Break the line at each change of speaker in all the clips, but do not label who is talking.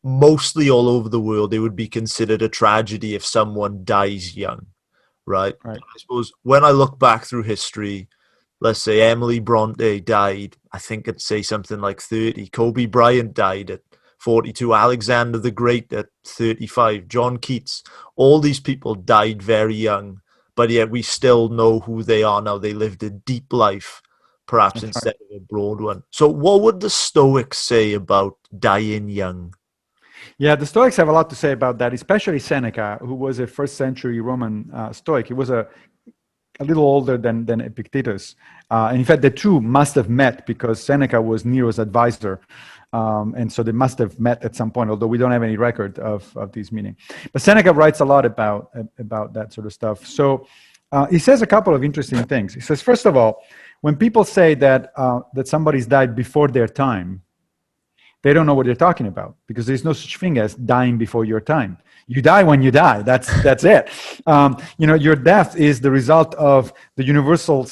mostly all over the world, it would be considered a tragedy if someone dies young, right?
Right.
I suppose when I look back through history, let's say Emily Bronte died, I think I'd say something like 30. Kobe Bryant died at 42. Alexander the Great at 35. John Keats. All these people died very young, but yet we still know who they are now. They lived a deep life, perhaps
That's right.
instead of a broad one. So what would the Stoics say about dying young?
Yeah, the Stoics have a lot to say about that, especially Seneca, who was a first century Roman Stoic. He was a little older than Epictetus. And in fact, the two must have met because Seneca was Nero's advisor. And so they must have met at some point, although we don't have any record of this meeting. But Seneca writes a lot about that sort of stuff. So he says a couple of interesting things. He says, first of all, when people say that somebody's died before their time, they don't know what they're talking about because there's no such thing as dying before your time. You die when you die. That's it. Your death is the result of the universal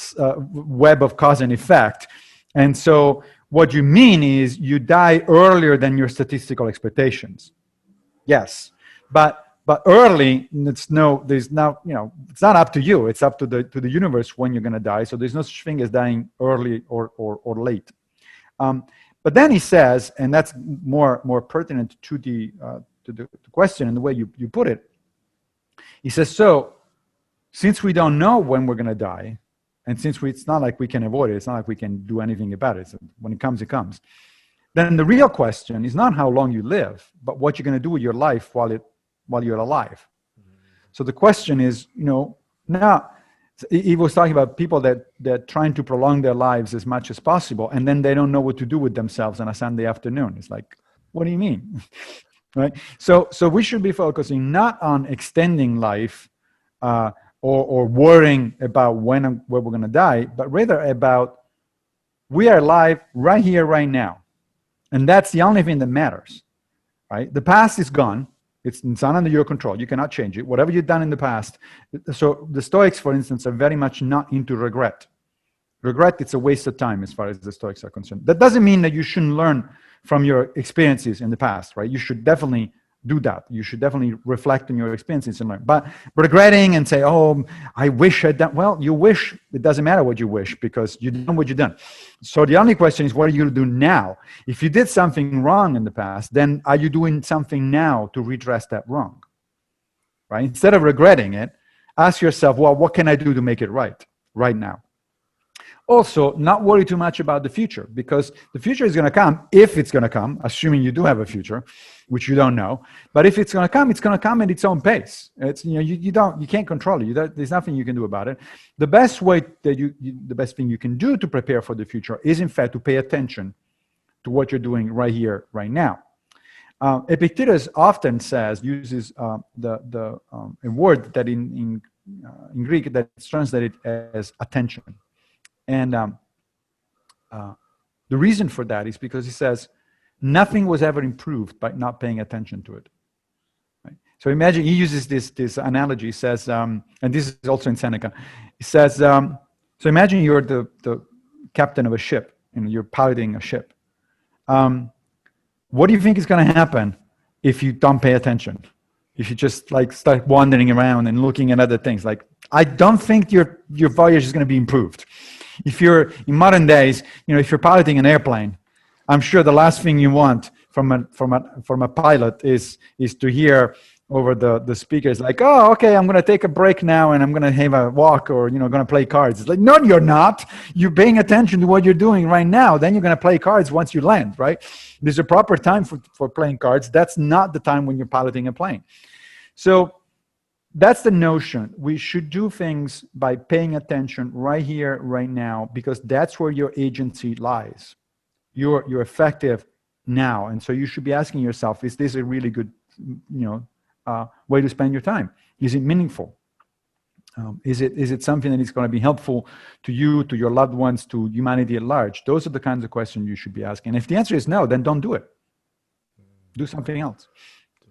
web of cause and effect. And so what you mean is you die earlier than your statistical expectations. Yes, but early, it's not up to you. It's up to the universe when you're going to die. So there's no such thing as dying early or late. But then he says, and that's more pertinent to the question and the way you put it. He says, so since we don't know when we're going to die, and since it's not like we can avoid it, it's not like we can do anything about it. So when it comes, it comes. Then the real question is not how long you live, but what you're going to do with your life while you're alive. So the question is, now. He was talking about people that trying to prolong their lives as much as possible, and then they don't know what to do with themselves on a Sunday afternoon. It's like, what do you mean? Right? So we should be focusing not on extending life or worrying about when we're going to die, but rather about we are alive right here, right now. And that's the only thing that matters. Right? The past is gone. It's not under your control. You cannot change it. Whatever you've done in the past. So the Stoics, for instance, are very much not into regret. Regret, it's a waste of time as far as the Stoics are concerned. That doesn't mean that you shouldn't learn from your experiences in the past, right? You should definitely do that. You should definitely reflect on your experiences and learn. But regretting and say, oh, I wish I'd done, well, you wish, it doesn't matter what you wish because you've done what you've done. So the only question is, what are you going to do now? If you did something wrong in the past, then are you doing something now to redress that wrong? Right? Instead of regretting it, ask yourself, well, what can I do to make it right now? Also, not worry too much about the future because the future is going to come if it's going to come, assuming you do have a future, which you don't know. But if it's going to come at its own pace. It's you can't control it. There's nothing you can do about it. The best way the best thing you can do to prepare for the future is in fact to pay attention to what you're doing right here, right now. Epictetus often uses a word that in Greek that's translated as attention. And the reason for that is because he says nothing was ever improved by not paying attention to it. Right? So imagine, he uses this analogy. He says, and this is also in Seneca. He says, so imagine you're the captain of a ship, you're piloting a ship. What do you think is going to happen if you don't pay attention? If you just start wandering around and looking at other things, I don't think your voyage is going to be improved. If you're in modern days, if you're piloting an airplane, I'm sure the last thing you want from a pilot is to hear over the speakers oh, okay, I'm going to take a break now and I'm going to have a walk or going to play cards. It's like, no, you're not. You're paying attention to what you're doing right now. Then you're going to play cards once you land, right? There's a proper time for playing cards. That's not the time when you're piloting a plane. So that's the notion. We should do things by paying attention right here, right now, because that's where your agency lies. You're effective now. And so you should be asking yourself, is this a really good, way to spend your time? Is it meaningful? Is it something that is going to be helpful to you, to your loved ones, to humanity at large? Those are the kinds of questions you should be asking. And if the answer is no, then don't do it. Do something else.